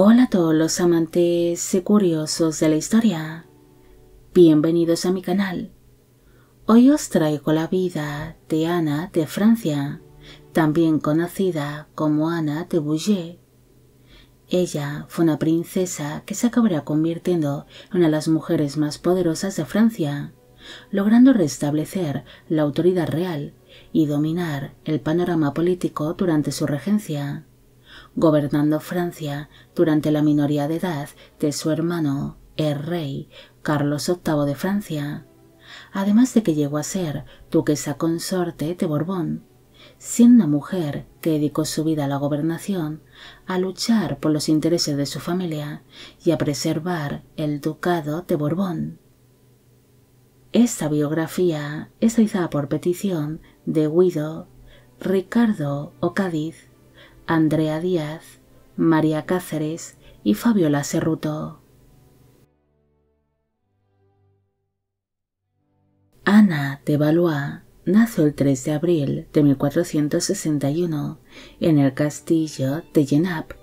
Hola a todos los amantes y curiosos de la historia. Bienvenidos a mi canal. Hoy os traigo la vida de Ana de Francia, también conocida como Ana de Bouillé. Ella fue una princesa que se acabaría convirtiendo en una de las mujeres más poderosas de Francia, logrando restablecer la autoridad real y dominar el panorama político durante su regencia, gobernando Francia durante la minoría de edad de su hermano, el rey Carlos VIII de Francia, además de que llegó a ser duquesa consorte de Borbón, siendo una mujer que dedicó su vida a la gobernación, a luchar por los intereses de su familia y a preservar el ducado de Borbón. Esta biografía es realizada por petición de Guido, Ricardo Ocádiz, Andrea Díaz, María Cáceres y Fabiola Cerruto. Ana de Valois nació el 3 de abril de 1461 en el castillo de Genappe,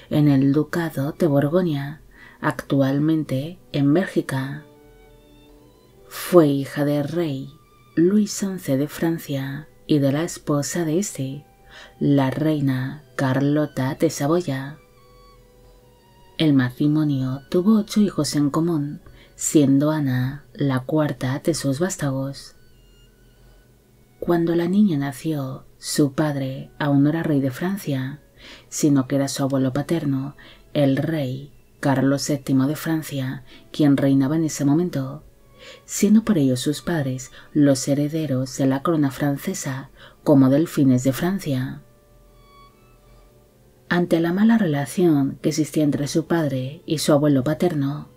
en el ducado de Borgoña, actualmente en Bélgica. Fue hija del rey Luis XI de Francia y de la esposa de este, la reina Carlota de Saboya. El matrimonio tuvo 8 hijos en común, siendo Ana la cuarta de sus vástagos. Cuando la niña nació, su padre aún no era rey de Francia, sino que era su abuelo paterno, el rey Carlos VII de Francia, quien reinaba en ese momento, siendo por ello sus padres los herederos de la corona francesa como delfines de Francia. Ante la mala relación que existía entre su padre y su abuelo paterno,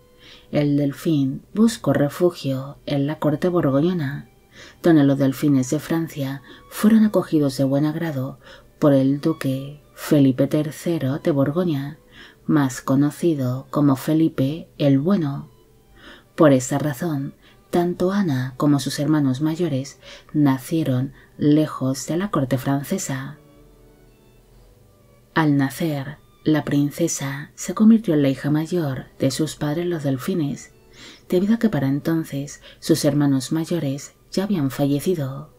el delfín buscó refugio en la corte borgoñona, donde los delfines de Francia fueron acogidos de buen agrado por el duque Felipe III de Borgoña, más conocido como Felipe el Bueno. Por esta razón, tanto Ana como sus hermanos mayores nacieron lejos de la corte francesa. Al nacer, la princesa se convirtió en la hija mayor de sus padres los delfines, debido a que para entonces sus hermanos mayores ya habían fallecido.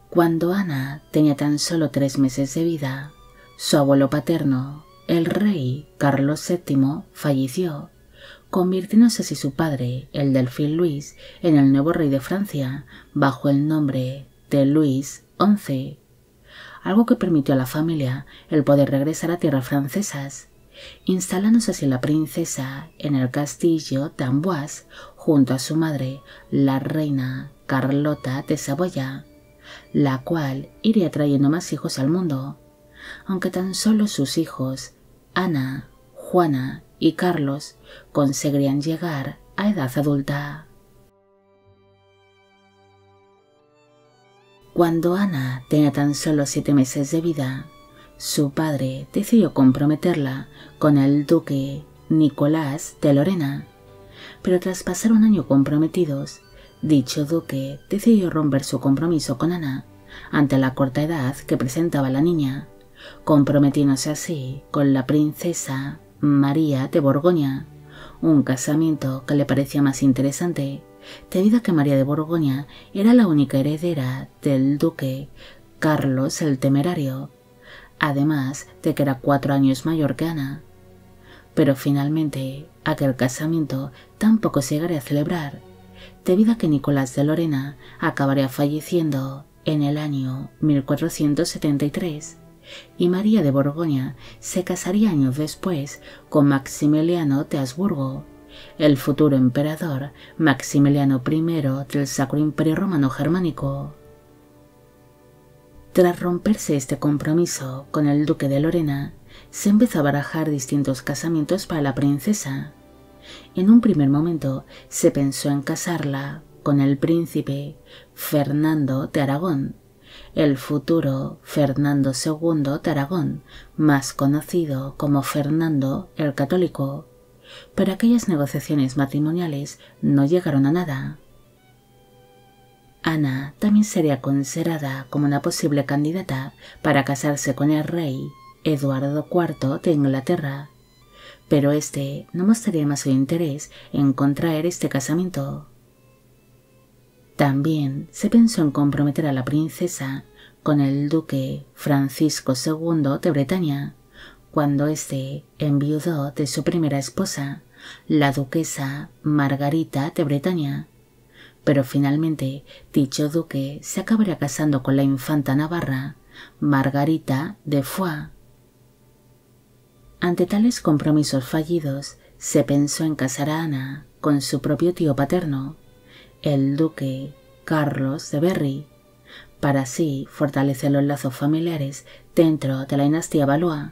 Cuando Ana tenía tan solo 3 meses de vida, su abuelo paterno, el rey Carlos VII, falleció, convirtiéndose así su padre, el delfín Luis, en el nuevo rey de Francia, bajo el nombre de Luis XI, algo que permitió a la familia el poder regresar a tierras francesas, instalándose así la princesa en el castillo de Amboise junto a su madre, la reina Carlota de Saboya, la cual iría trayendo más hijos al mundo, aunque tan solo sus hijos, Ana, Juana y Carlos, conseguirían llegar a edad adulta. Cuando Ana tenía tan solo 7 meses de vida, su padre decidió comprometerla con el duque Nicolás de Lorena, pero tras pasar un año comprometidos, dicho duque decidió romper su compromiso con Ana ante la corta edad que presentaba la niña, comprometiéndose así con la princesa María de Borgoña, un casamiento que le parecía más interesante, debido a que María de Borgoña era la única heredera del duque Carlos el Temerario, además de que era 4 años mayor que Ana. Pero finalmente aquel casamiento tampoco se llegaría a celebrar, debido a que Nicolás de Lorena acabaría falleciendo en el año 1473, y María de Borgoña se casaría años después con Maximiliano de Habsburgo, el futuro emperador Maximiliano I del Sacro Imperio Romano Germánico. Tras romperse este compromiso con el duque de Lorena, se empezó a barajar distintos casamientos para la princesa. En un primer momento se pensó en casarla con el príncipe Fernando de Aragón, el futuro Fernando II de Aragón, más conocido como Fernando el Católico, pero aquellas negociaciones matrimoniales no llegaron a nada. Ana también sería considerada como una posible candidata para casarse con el rey Eduardo IV de Inglaterra, pero este no mostraría más su interés en contraer este casamiento. También se pensó en comprometer a la princesa con el duque Francisco II de Bretaña, cuando éste enviudó de su primera esposa, la duquesa Margarita de Bretaña, pero finalmente dicho duque se acabaría casando con la infanta navarra Margarita de Foix. Ante tales compromisos fallidos, se pensó en casar a Ana con su propio tío paterno, el duque Carlos de Berry, para así fortalecer los lazos familiares dentro de la dinastía Valois,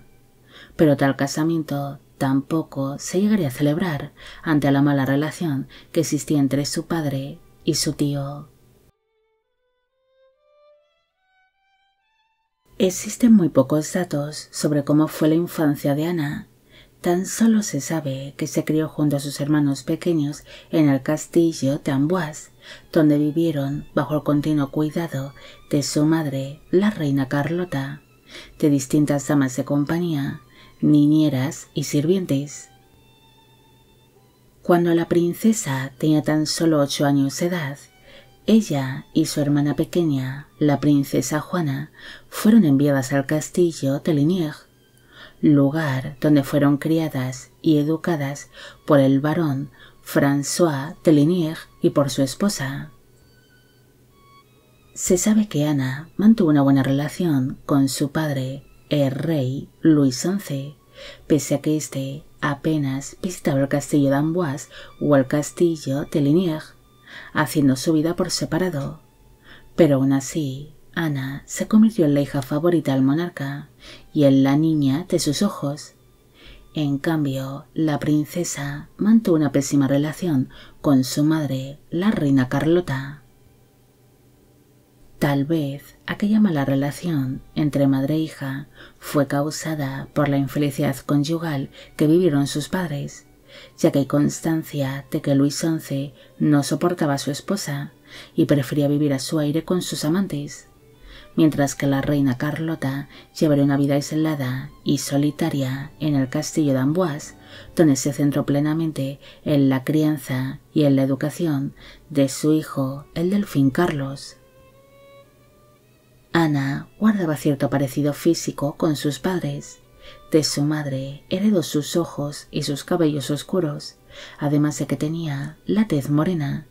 pero tal casamiento tampoco se llegaría a celebrar ante la mala relación que existía entre su padre y su tío. Existen muy pocos datos sobre cómo fue la infancia de Ana. Tan solo se sabe que se crió junto a sus hermanos pequeños en el castillo de Amboise, donde vivieron bajo el continuo cuidado de su madre, la reina Carlota, de distintas damas de compañía, niñeras y sirvientes. Cuando la princesa tenía tan solo 8 años de edad, ella y su hermana pequeña, la princesa Juana, fueron enviadas al castillo de Lignières, lugar donde fueron criadas y educadas por el barón François de Lignières y por su esposa. Se sabe que Ana mantuvo una buena relación con su padre, el rey Luis XI, pese a que éste apenas visitaba el castillo de Amboise o el castillo de Lignières, haciendo su vida por separado. Pero aún así, Ana se convirtió en la hija favorita del monarca y en la niña de sus ojos. En cambio, la princesa mantuvo una pésima relación con su madre, la reina Carlota. Tal vez aquella mala relación entre madre e hija fue causada por la infelicidad conyugal que vivieron sus padres, ya que hay constancia de que Luis XI no soportaba a su esposa y prefería vivir a su aire con sus amantes, mientras que la reina Carlota llevaría una vida aislada y solitaria en el castillo de Amboise, donde se centró plenamente en la crianza y en la educación de su hijo, el delfín Carlos. Ana guardaba cierto parecido físico con sus padres. De su madre heredó sus ojos y sus cabellos oscuros, además de que tenía la tez morena.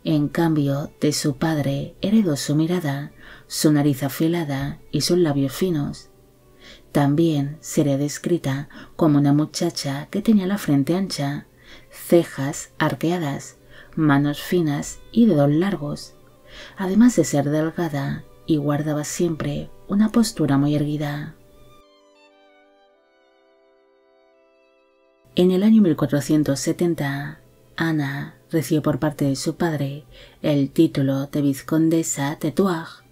En cambio, de su padre heredó su mirada, su nariz afilada y sus labios finos. También sería descrita como una muchacha que tenía la frente ancha, cejas arqueadas, manos finas y dedos largos, además de ser delgada, y guardaba siempre una postura muy erguida. En el año 1470, Ana recibió por parte de su padre el título de vizcondesa de Thouars,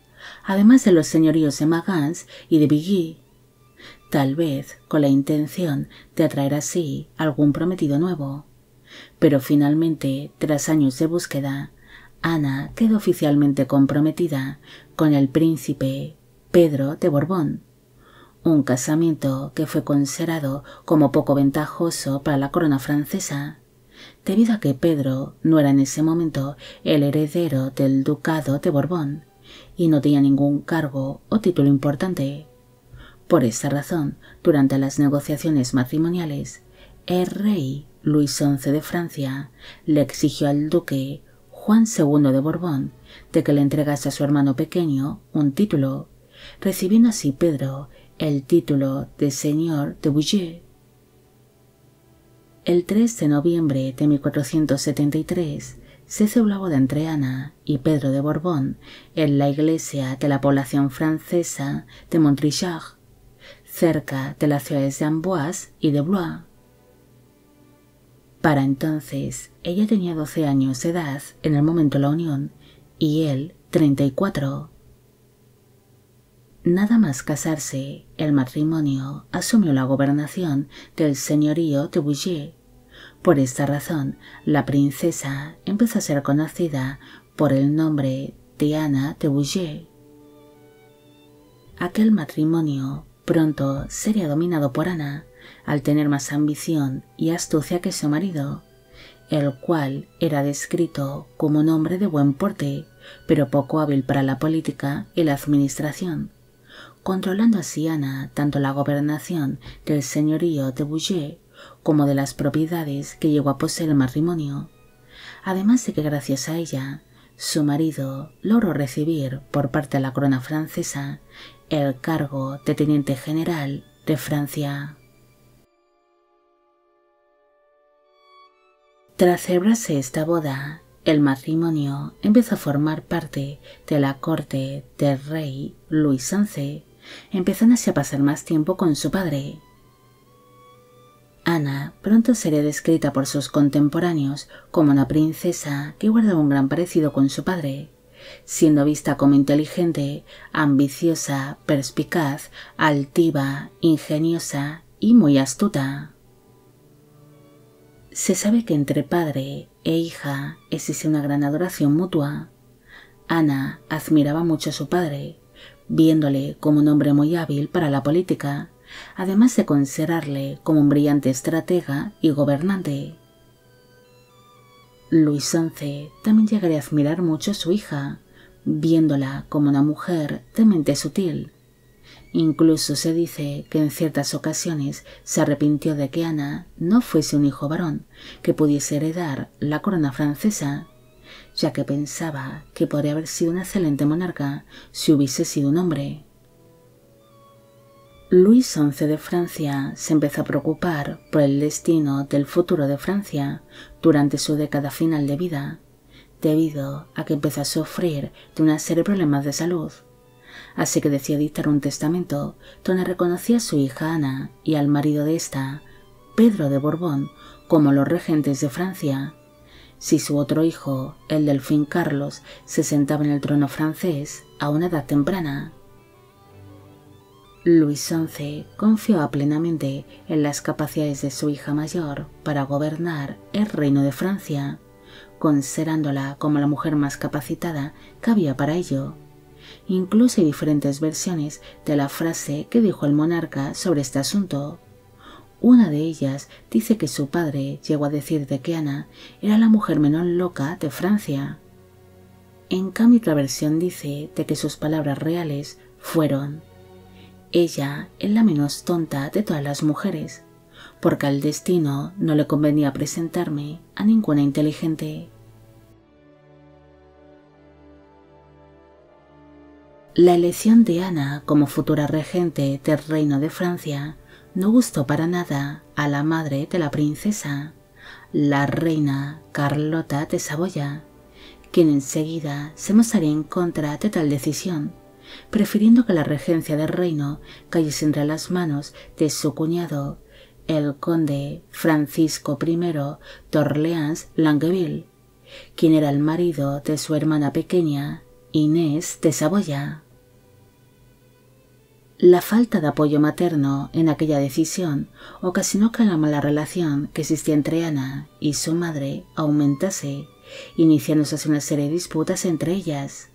además de los señoríos de Magans y de Villy, tal vez con la intención de atraer así algún prometido nuevo. Pero finalmente, tras años de búsqueda, Ana quedó oficialmente comprometida con el príncipe Pedro de Borbón, un casamiento que fue considerado como poco ventajoso para la corona francesa, debido a que Pedro no era en ese momento el heredero del ducado de Borbón y no tenía ningún cargo o título importante. Por esta razón, durante las negociaciones matrimoniales, el rey Luis XI de Francia le exigió al duque Juan II de Borbón de que le entregase a su hermano pequeño un título, recibiendo así Pedro el título de señor de Bouillé. El 3 de noviembre de 1473 se celebró la boda entre Ana y Pedro de Borbón en la iglesia de la población francesa de Montrichard, cerca de las ciudades de Amboise y de Blois. Para entonces, ella tenía 12 años de edad en el momento de la unión y él 34. Nada más casarse, el matrimonio asumió la gobernación del señorío de Bouillé. Por esta razón, la princesa empezó a ser conocida por el nombre de Ana de Bouillé. Aquel matrimonio pronto sería dominado por Ana, al tener más ambición y astucia que su marido, el cual era descrito como un hombre de buen porte, pero poco hábil para la política y la administración, controlando así Ana tanto la gobernación del señorío de Bouillé como de las propiedades que llegó a poseer el matrimonio, además de que gracias a ella, su marido logró recibir por parte de la corona francesa el cargo de teniente general de Francia. Tras celebrarse esta boda, el matrimonio empezó a formar parte de la corte del rey Luis XI, empezando así a pasar más tiempo con su padre. Ana pronto sería descrita por sus contemporáneos como una princesa que guardaba un gran parecido con su padre, siendo vista como inteligente, ambiciosa, perspicaz, altiva, ingeniosa y muy astuta. Se sabe que entre padre e hija existe una gran adoración mutua. Ana admiraba mucho a su padre, viéndole como un hombre muy hábil para la política, además de considerarle como un brillante estratega y gobernante. Luis XI también llegaría a admirar mucho a su hija, viéndola como una mujer de mente sutil. Incluso se dice que en ciertas ocasiones se arrepintió de que Ana no fuese un hijo varón que pudiese heredar la corona francesa, ya que pensaba que podría haber sido una excelente monarca si hubiese sido un hombre. Luis XI de Francia se empezó a preocupar por el destino del futuro de Francia durante su década final de vida, debido a que empezó a sufrir de una serie de problemas de salud. Así que decidió dictar un testamento donde reconocía a su hija Ana y al marido de esta, Pedro de Borbón, como los regentes de Francia, si su otro hijo, el delfín Carlos, se sentaba en el trono francés a una edad temprana. Luis XI confiaba plenamente en las capacidades de su hija mayor para gobernar el reino de Francia, considerándola como la mujer más capacitada que había para ello. Incluso hay diferentes versiones de la frase que dijo el monarca sobre este asunto. Una de ellas dice que su padre llegó a decir de que Ana era la mujer menos loca de Francia. En cambio, otra versión dice de que sus palabras reales fueron: ella es la menos tonta de todas las mujeres, porque al destino no le convenía presentarme a ninguna inteligente. La elección de Ana como futura regente del reino de Francia no gustó para nada a la madre de la princesa, la reina Carlota de Saboya, quien enseguida se mostraría en contra de tal decisión, prefiriendo que la regencia del reino cayese entre las manos de su cuñado, el conde Francisco I de Orleans-Longueville, quien era el marido de su hermana pequeña, Inés de Saboya. La falta de apoyo materno en aquella decisión ocasionó que la mala relación que existía entre Ana y su madre aumentase, iniciándose así una serie de disputas entre ellas.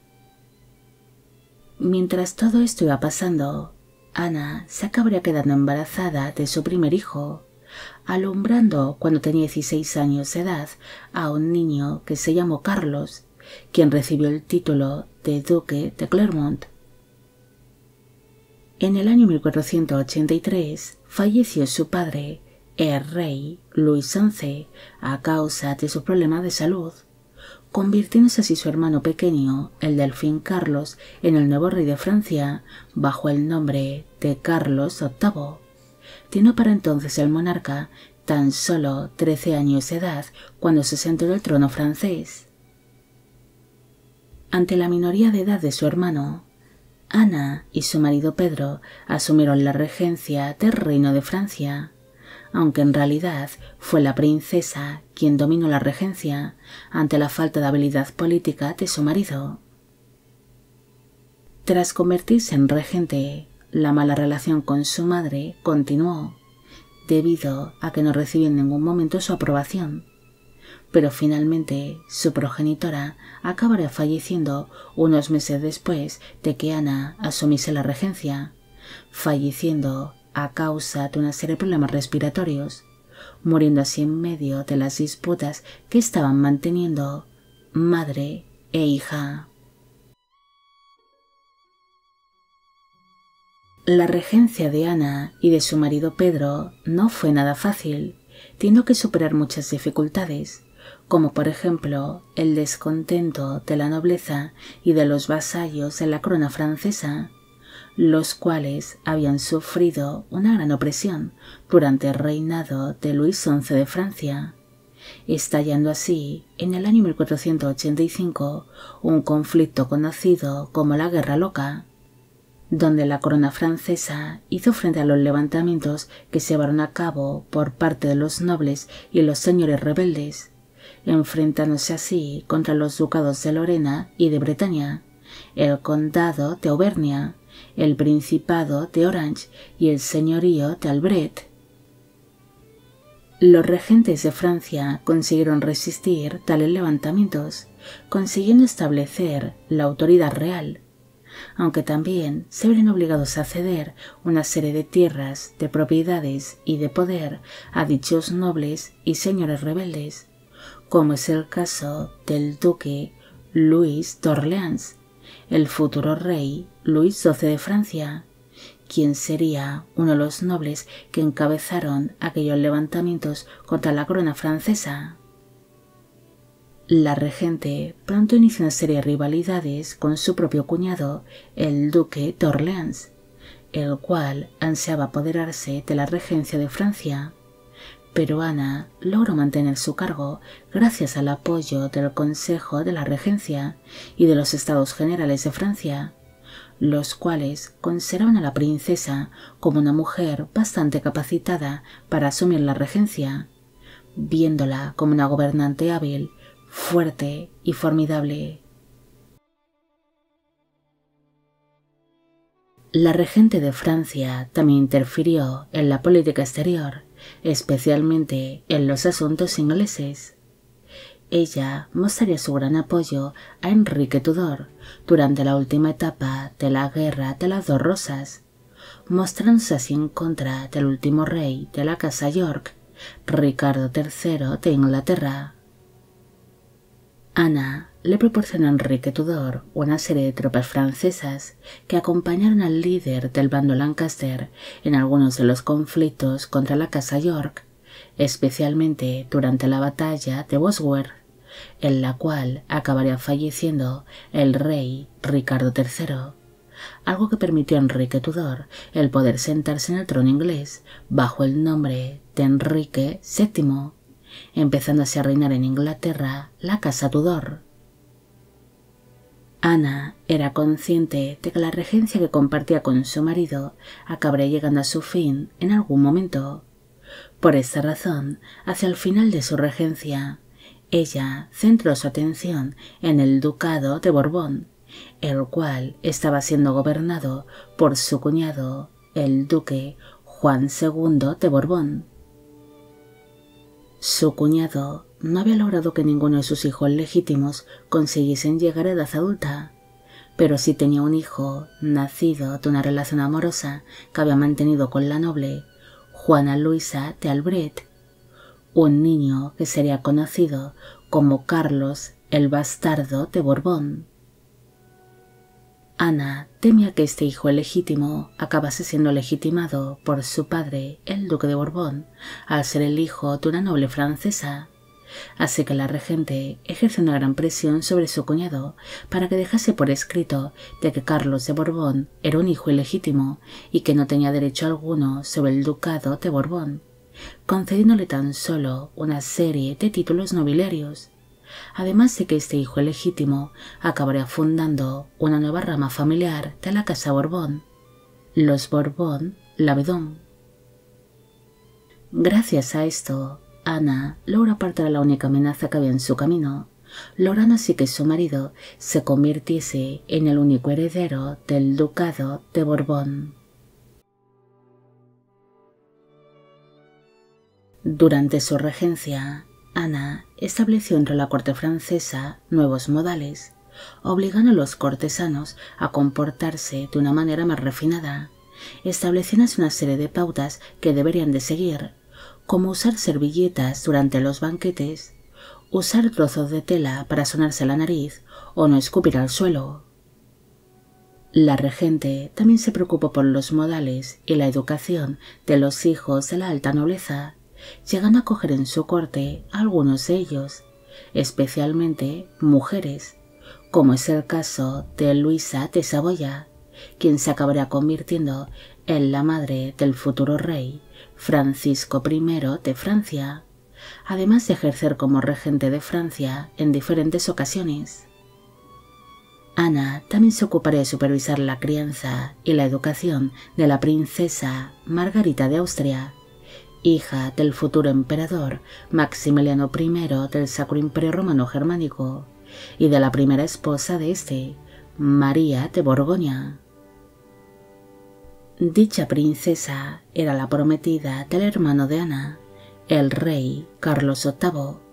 Mientras todo esto iba pasando, Ana se acabaría quedando embarazada de su primer hijo, alumbrando cuando tenía 16 años de edad a un niño que se llamó Carlos, quien recibió el título de Duque de Clermont. En el año 1483 falleció su padre, el rey Luis XI, a causa de su problema de salud, convirtiéndose así su hermano pequeño, el delfín Carlos, en el nuevo rey de Francia, bajo el nombre de Carlos VIII. Teniendo para entonces el monarca tan solo 13 años de edad cuando se sentó en el trono francés. Ante la minoría de edad de su hermano, Ana y su marido Pedro asumieron la regencia del reino de Francia, aunque en realidad fue la princesa quien dominó la regencia ante la falta de habilidad política de su marido. Tras convertirse en regente, la mala relación con su madre continuó, debido a que no recibió en ningún momento su aprobación, pero finalmente su progenitora acabaría falleciendo unos meses después de que Ana asumiese la regencia, falleciendo a causa de una serie de problemas respiratorios, muriendo así en medio de las disputas que estaban manteniendo madre e hija. La regencia de Ana y de su marido Pedro no fue nada fácil, teniendo que superar muchas dificultades, como por ejemplo el descontento de la nobleza y de los vasallos de la corona francesa, los cuales habían sufrido una gran opresión durante el reinado de Luis XI de Francia, estallando así en el año 1485 un conflicto conocido como la Guerra Loca, donde la corona francesa hizo frente a los levantamientos que se llevaron a cabo por parte de los nobles y los señores rebeldes, enfrentándose así contra los ducados de Lorena y de Bretaña, el condado de Auvernia, el principado de Orange y el señorío de Albret. Los regentes de Francia consiguieron resistir tales levantamientos, consiguiendo establecer la autoridad real, aunque también se vieron obligados a ceder una serie de tierras, de propiedades y de poder a dichos nobles y señores rebeldes, como es el caso del duque Luis d'Orléans, el futuro rey Luis XII de Francia, quien sería uno de los nobles que encabezaron aquellos levantamientos contra la corona francesa. La regente pronto inició una serie de rivalidades con su propio cuñado, el duque d'Orléans, el cual ansiaba apoderarse de la regencia de Francia, pero Ana logró mantener su cargo gracias al apoyo del Consejo de la Regencia y de los Estados Generales de Francia, los cuales consideraban a la princesa como una mujer bastante capacitada para asumir la regencia, viéndola como una gobernante hábil, fuerte y formidable. La regente de Francia también interfirió en la política exterior, especialmente en los asuntos ingleses. Ella mostraría su gran apoyo a Enrique Tudor durante la última etapa de la Guerra de las Dos Rosas, mostrándose así en contra del último rey de la casa York, Ricardo III de Inglaterra. Ana le proporcionó a Enrique Tudor una serie de tropas francesas que acompañaron al líder del bando Lancaster en algunos de los conflictos contra la casa York, especialmente durante la batalla de Bosworth, en la cual acabaría falleciendo el rey Ricardo III, algo que permitió a Enrique Tudor el poder sentarse en el trono inglés bajo el nombre de Enrique VII, empezando así a reinar en Inglaterra la casa Tudor. Ana era consciente de que la regencia que compartía con su marido acabaría llegando a su fin en algún momento. Por esta razón, hacia el final de su regencia, ella centró su atención en el ducado de Borbón, el cual estaba siendo gobernado por su cuñado, el duque Juan II de Borbón. Su cuñado no había logrado que ninguno de sus hijos legítimos consiguiesen llegar a edad adulta, pero sí tenía un hijo nacido de una relación amorosa que había mantenido con la noble Juana Luisa de Albret, un niño que sería conocido como Carlos el Bastardo de Borbón. Ana temía que este hijo ilegítimo acabase siendo legitimado por su padre, el duque de Borbón, al ser el hijo de una noble francesa, así que la regente ejerció una gran presión sobre su cuñado para que dejase por escrito de que Carlos de Borbón era un hijo ilegítimo y que no tenía derecho alguno sobre el ducado de Borbón, concediéndole tan solo una serie de títulos nobiliarios, además de que este hijo ilegítimo acabaría fundando una nueva rama familiar de la casa Borbón, los Borbón-Lavedón. Gracias a esto, Ana logra apartar a la única amenaza que había en su camino, logrando así que su marido se convirtiese en el único heredero del ducado de Borbón. Durante su regencia, Ana estableció entre la corte francesa nuevos modales, obligando a los cortesanos a comportarse de una manera más refinada, establecían una serie de pautas que deberían de seguir, como usar servilletas durante los banquetes, usar trozos de tela para sonarse la nariz o no escupir al suelo. La regente también se preocupó por los modales y la educación de los hijos de la alta nobleza, llegando a coger en su corte a algunos de ellos, especialmente mujeres, como es el caso de Luisa de Saboya, quien se acabaría convirtiendo en la madre del futuro rey Francisco I de Francia, además de ejercer como regente de Francia en diferentes ocasiones. Ana también se ocuparía de supervisar la crianza y la educación de la princesa Margarita de Austria, hija del futuro emperador Maximiliano I del Sacro Imperio Romano Germánico, y de la primera esposa de este, María de Borgoña. Dicha princesa era la prometida del hermano de Ana, el rey Carlos VIII,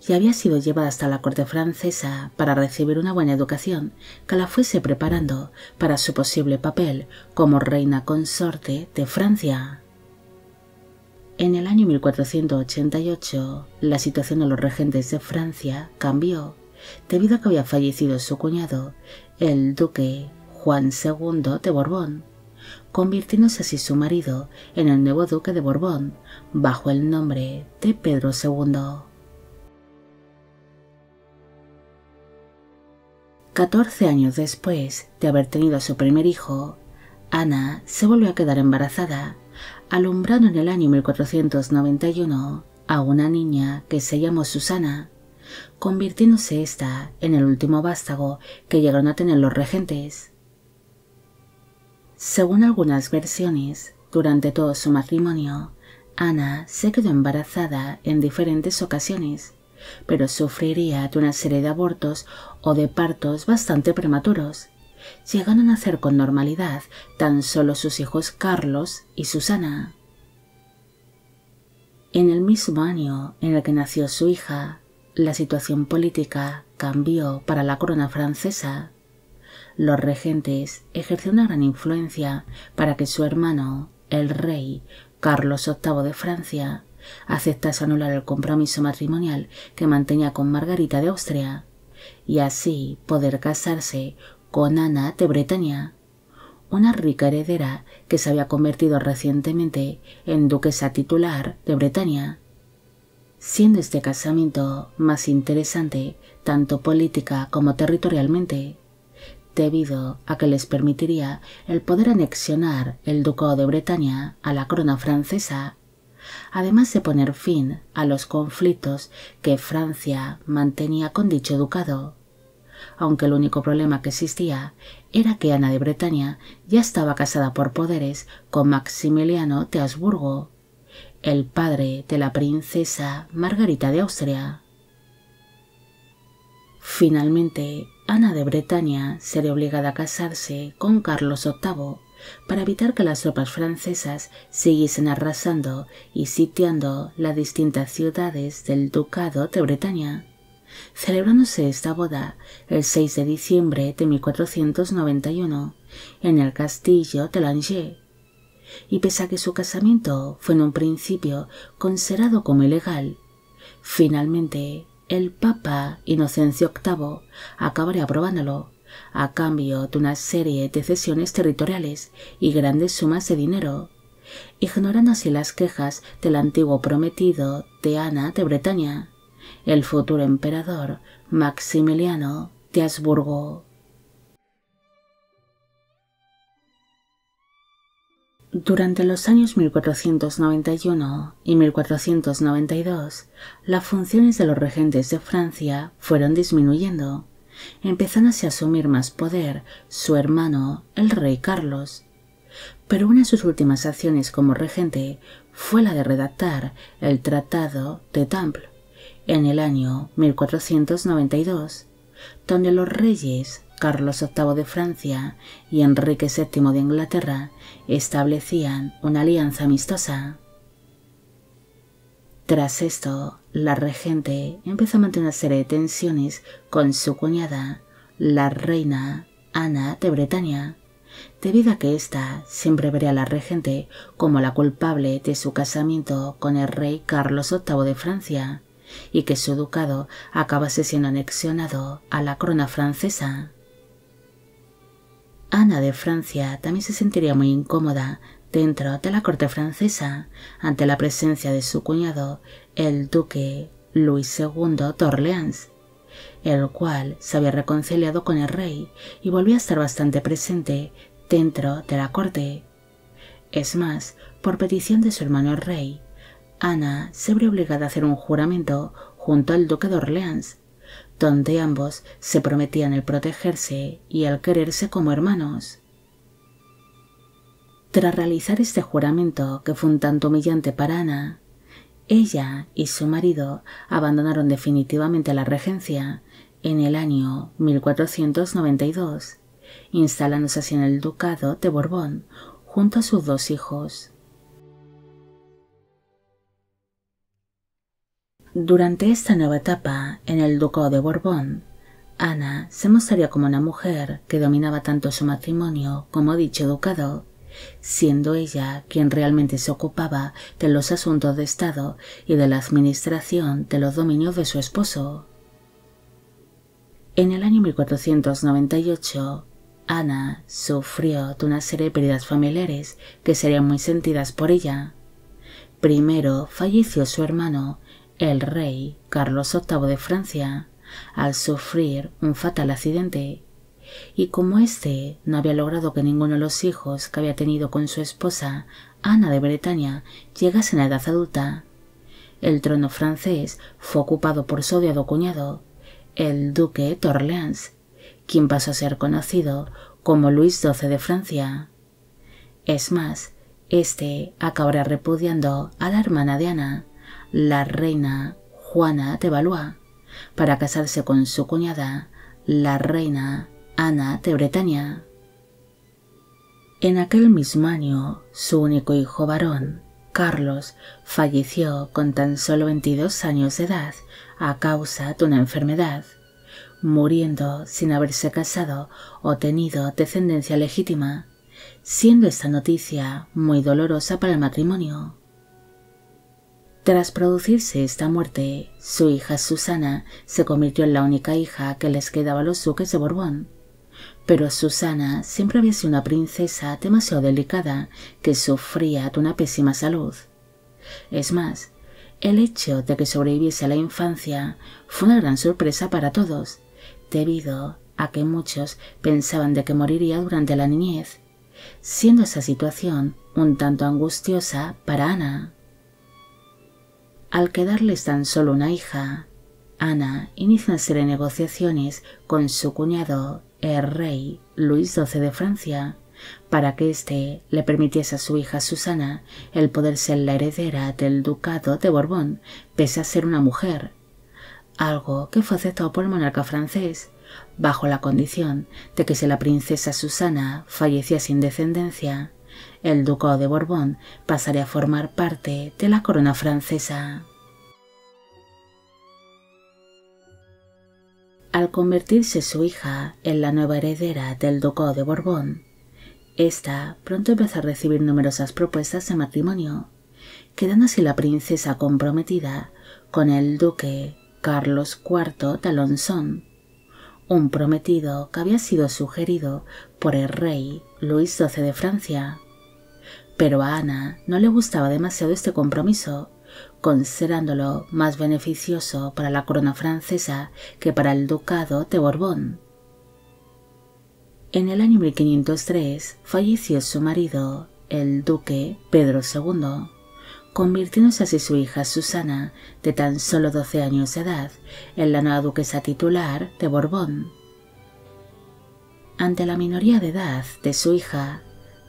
y había sido llevada hasta la corte francesa para recibir una buena educación que la fuese preparando para su posible papel como reina consorte de Francia. En el año 1488, la situación de los regentes de Francia cambió, debido a que había fallecido su cuñado, el duque Juan II de Borbón, convirtiéndose así su marido en el nuevo duque de Borbón, bajo el nombre de Pedro II. 14 años después de haber tenido a su primer hijo, Ana se volvió a quedar embarazada, alumbrando en el año 1491 a una niña que se llamó Susana, convirtiéndose ésta en el último vástago que llegaron a tener los regentes. Según algunas versiones, durante todo su matrimonio, Ana se quedó embarazada en diferentes ocasiones, pero sufriría de una serie de abortos o de partos bastante prematuros, llegando a nacer con normalidad tan solo sus hijos Carlos y Susana. En el mismo año en el que nació su hija, la situación política cambió para la corona francesa. Los regentes ejercieron una gran influencia para que su hermano, el rey Carlos VIII de Francia, aceptase anular el compromiso matrimonial que mantenía con Margarita de Austria, y así poder casarse con Ana de Bretaña, una rica heredera que se había convertido recientemente en duquesa titular de Bretaña, siendo este casamiento más interesante tanto política como territorialmente, debido a que les permitiría el poder anexionar el ducado de Bretaña a la corona francesa, además de poner fin a los conflictos que Francia mantenía con dicho ducado, aunque el único problema que existía era que Ana de Bretaña ya estaba casada por poderes con Maximiliano de Habsburgo, el padre de la princesa Margarita de Austria. Finalmente, Ana de Bretaña sería obligada a casarse con Carlos VIII para evitar que las tropas francesas siguiesen arrasando y sitiando las distintas ciudades del Ducado de Bretaña, celebrándose esta boda el 6 de diciembre de 1491 en el castillo de Langeais, y pese a que su casamiento fue en un principio considerado como ilegal, finalmente el Papa Inocencio VIII acabaría aprobándolo a cambio de una serie de cesiones territoriales y grandes sumas de dinero, ignorando así las quejas del antiguo prometido de Ana de Bretaña, el futuro emperador Maximiliano de Habsburgo. Durante los años 1491 y 1492, las funciones de los regentes de Francia fueron disminuyendo, empezando así a asumir más poder su hermano, el rey Carlos. Pero una de sus últimas acciones como regente fue la de redactar el Tratado de Temple en el año 1492, donde los reyes Carlos VIII de Francia y Enrique VII de Inglaterra establecían una alianza amistosa. Tras esto, la regente empezó a mantener una serie de tensiones con su cuñada, la reina Ana de Bretaña, debido a que ésta siempre vería a la regente como la culpable de su casamiento con el rey Carlos VIII de Francia y que su ducado acabase siendo anexionado a la corona francesa. Ana de Francia también se sentiría muy incómoda dentro de la corte francesa ante la presencia de su cuñado, el duque Luis II de Orleans, el cual se había reconciliado con el rey y volvía a estar bastante presente dentro de la corte. Es más, por petición de su hermano el rey, Ana se vio obligada a hacer un juramento junto al duque de Orleans, donde ambos se prometían el protegerse y el quererse como hermanos. Tras realizar este juramento, que fue un tanto humillante para Ana, ella y su marido abandonaron definitivamente la regencia en el año 1492, instalándose así en el ducado de Borbón junto a sus dos hijos. Durante esta nueva etapa en el ducado de Borbón, Ana se mostraría como una mujer que dominaba tanto su matrimonio como dicho ducado, siendo ella quien realmente se ocupaba de los asuntos de Estado y de la administración de los dominios de su esposo. En el año 1498, Ana sufrió de una serie de pérdidas familiares que serían muy sentidas por ella. Primero falleció su hermano, el rey Carlos VIII de Francia, al sufrir un fatal accidente, y como éste no había logrado que ninguno de los hijos que había tenido con su esposa, Ana de Bretaña, llegasen a edad adulta, el trono francés fue ocupado por su odiado cuñado, el duque de Orleans, quien pasó a ser conocido como Luis XII de Francia. Es más, este acabará repudiando a la hermana de Ana, la reina Juana de Valois, para casarse con su cuñada, la reina Ana de Bretaña. En aquel mismo año, su único hijo varón, Carlos, falleció con tan solo 22 años de edad a causa de una enfermedad, muriendo sin haberse casado o tenido descendencia legítima, siendo esta noticia muy dolorosa para el matrimonio. Tras producirse esta muerte, su hija Susana se convirtió en la única hija que les quedaba a los duques de Borbón. Pero Susana siempre había sido una princesa demasiado delicada que sufría de una pésima salud. Es más, el hecho de que sobreviviese a la infancia fue una gran sorpresa para todos, debido a que muchos pensaban de que moriría durante la niñez, siendo esa situación un tanto angustiosa para Ana. Al quedarles tan solo una hija, Ana inició una serie de negociaciones con su cuñado, el rey Luis XII de Francia, para que éste le permitiese a su hija Susana el poder ser la heredera del ducado de Borbón, pese a ser una mujer, algo que fue aceptado por el monarca francés, bajo la condición de que si la princesa Susana fallecía sin descendencia, el ducado de Borbón pasaría a formar parte de la corona francesa. Al convertirse su hija en la nueva heredera del ducado de Borbón, ésta pronto empezó a recibir numerosas propuestas de matrimonio, quedando así la princesa comprometida con el duque Carlos IV de Alençon, un prometido que había sido sugerido por el rey Luis XII de Francia. Pero a Ana no le gustaba demasiado este compromiso, considerándolo más beneficioso para la corona francesa que para el ducado de Borbón. En el año 1503 falleció su marido, el duque Pedro II, convirtiéndose así su hija Susana, de tan solo 12 años de edad, en la nueva duquesa titular de Borbón. Ante la minoría de edad de su hija,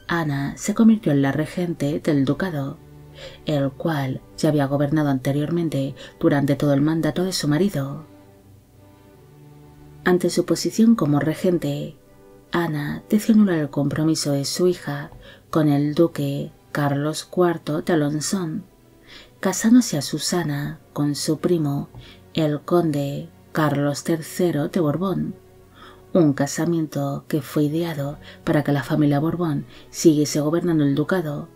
Ana se convirtió en la regente del ducado, el cual ya había gobernado anteriormente durante todo el mandato de su marido. Ante su posición como regente, Ana decidió anular el compromiso de su hija con el duque Carlos IV de Alençon, casándose a Susana con su primo, el conde Carlos III de Borbón, un casamiento que fue ideado para que la familia Borbón siguiese gobernando el ducado,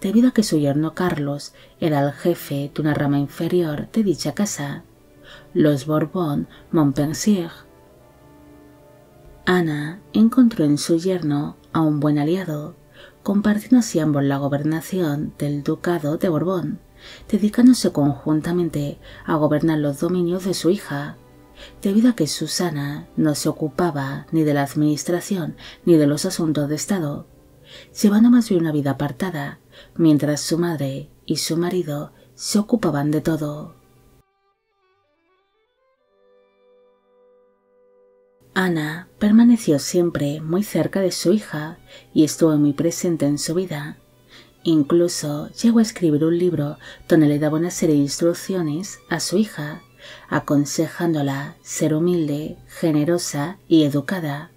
debido a que su yerno Carlos era el jefe de una rama inferior de dicha casa, los Borbón-Montpensier. Ana encontró en su yerno a un buen aliado, compartiendo así ambos la gobernación del ducado de Borbón, dedicándose conjuntamente a gobernar los dominios de su hija, debido a que Susana no se ocupaba ni de la administración ni de los asuntos de estado, llevando más bien una vida apartada, mientras su madre y su marido se ocupaban de todo. Ana permaneció siempre muy cerca de su hija y estuvo muy presente en su vida. Incluso llegó a escribir un libro donde le daba una serie de instrucciones a su hija, aconsejándola ser humilde, generosa y educada,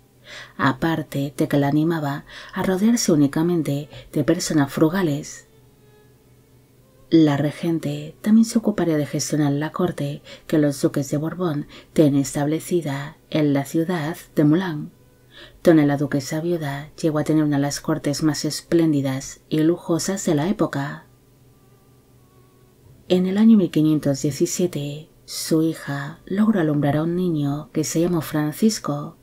aparte de que la animaba a rodearse únicamente de personas frugales. La regente también se ocuparía de gestionar la corte que los duques de Borbón tenían establecida en la ciudad de Moulins, donde la duquesa viuda llegó a tener una de las cortes más espléndidas y lujosas de la época. En el año 1517, su hija logró alumbrar a un niño que se llamó Francisco,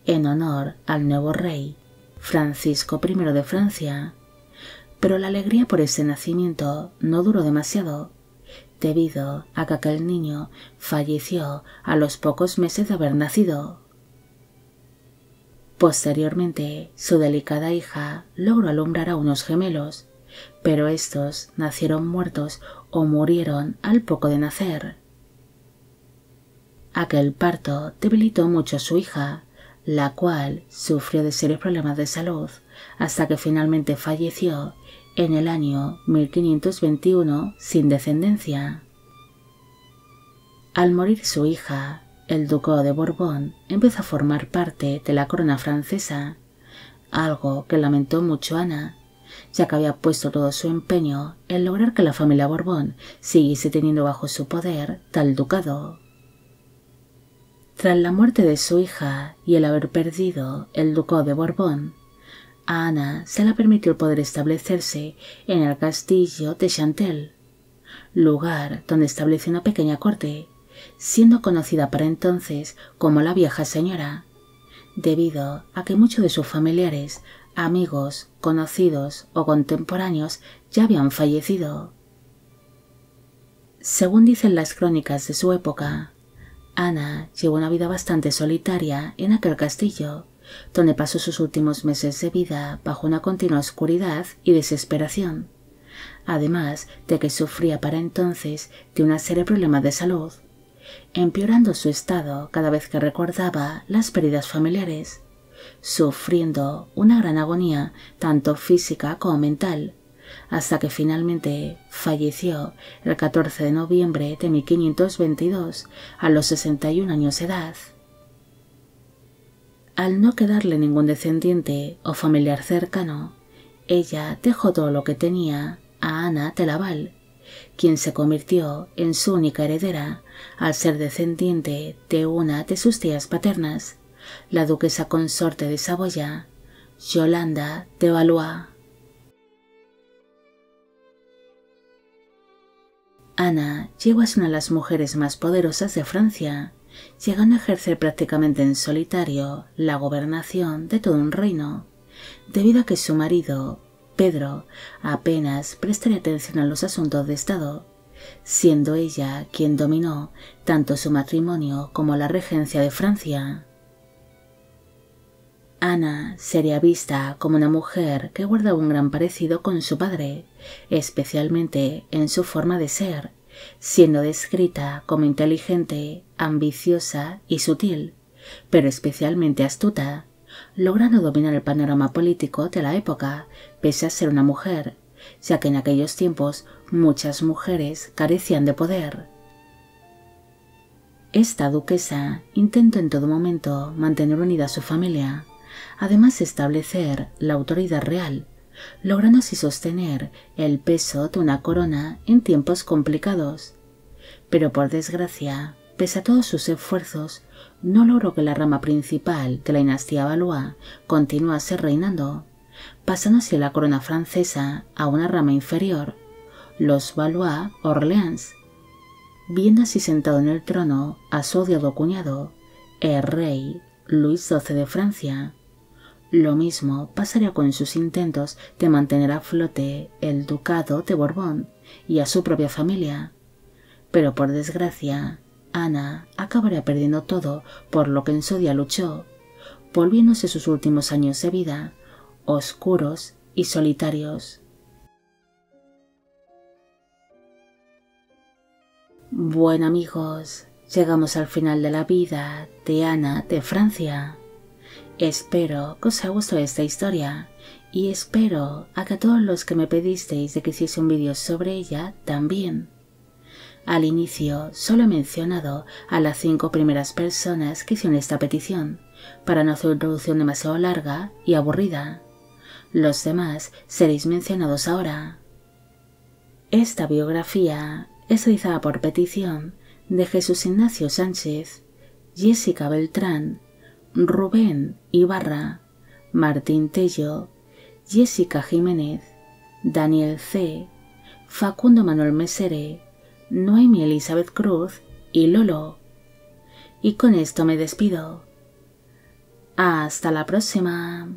en honor al nuevo rey, Francisco I de Francia. Pero la alegría por ese nacimiento no duró demasiado, debido a que aquel niño falleció a los pocos meses de haber nacido. Posteriormente, su delicada hija logró alumbrar a unos gemelos, pero estos nacieron muertos o murieron al poco de nacer. Aquel parto debilitó mucho a su hija, la cual sufrió de serios problemas de salud, hasta que finalmente falleció en el año 1521 sin descendencia. Al morir su hija, el ducado de Borbón empezó a formar parte de la corona francesa, algo que lamentó mucho Ana, ya que había puesto todo su empeño en lograr que la familia Borbón siguiese teniendo bajo su poder tal ducado. Tras la muerte de su hija y el haber perdido el ducado de Borbón, a Ana se le permitió el poder establecerse en el castillo de Chantel, lugar donde estableció una pequeña corte, siendo conocida para entonces como la vieja señora, debido a que muchos de sus familiares, amigos, conocidos o contemporáneos ya habían fallecido. Según dicen las crónicas de su época, Ana llevó una vida bastante solitaria en aquel castillo, donde pasó sus últimos meses de vida bajo una continua oscuridad y desesperación, además de que sufría para entonces de una serie de problemas de salud, empeorando su estado cada vez que recordaba las pérdidas familiares, sufriendo una gran agonía tanto física como mental, hasta que finalmente falleció el 14 de noviembre de 1522 a los 61 años de edad. Al no quedarle ningún descendiente o familiar cercano, ella dejó todo lo que tenía a Ana de Laval, quien se convirtió en su única heredera al ser descendiente de una de sus tías paternas, la duquesa consorte de Saboya, Yolanda de Valois. Ana llegó a ser una de las mujeres más poderosas de Francia, llegando a ejercer prácticamente en solitario la gobernación de todo un reino, debido a que su marido, Pedro, apenas prestaría atención a los asuntos de Estado, siendo ella quien dominó tanto su matrimonio como la regencia de Francia. Ana sería vista como una mujer que guardaba un gran parecido con su padre, especialmente en su forma de ser, siendo descrita como inteligente, ambiciosa y sutil, pero especialmente astuta, logrando dominar el panorama político de la época, pese a ser una mujer, ya que en aquellos tiempos muchas mujeres carecían de poder. Esta duquesa intentó en todo momento mantener unida a su familia, además de establecer la autoridad real, logrando así sostener el peso de una corona en tiempos complicados. Pero por desgracia, pese a todos sus esfuerzos, no logró que la rama principal de la dinastía Valois continuase reinando, pasando así la corona francesa a una rama inferior, los Valois-Orléans, viendo así sentado en el trono a su odiado cuñado, el rey Luis XII de Francia. Lo mismo pasaría con sus intentos de mantener a flote el ducado de Borbón y a su propia familia. Pero por desgracia, Ana acabaría perdiendo todo por lo que en su día luchó, volviéndose sus últimos años de vida oscuros y solitarios. Bueno amigos, llegamos al final de la vida de Ana de Francia. Espero que os haya gustado esta historia y espero a que a todos los que me pedisteis de que hiciese un vídeo sobre ella también. Al inicio solo he mencionado a las 5 primeras personas que hicieron esta petición, para no hacer una introducción demasiado larga y aburrida. Los demás seréis mencionados ahora. Esta biografía es realizada por petición de Jesús Ignacio Sánchez, Jessica Beltrán, Rubén Ibarra, Martín Tello, Jessica Jiménez, Daniel C., Facundo Manuel Mesere, Noemi Elizabeth Cruz y Lolo. Y con esto me despido. Hasta la próxima.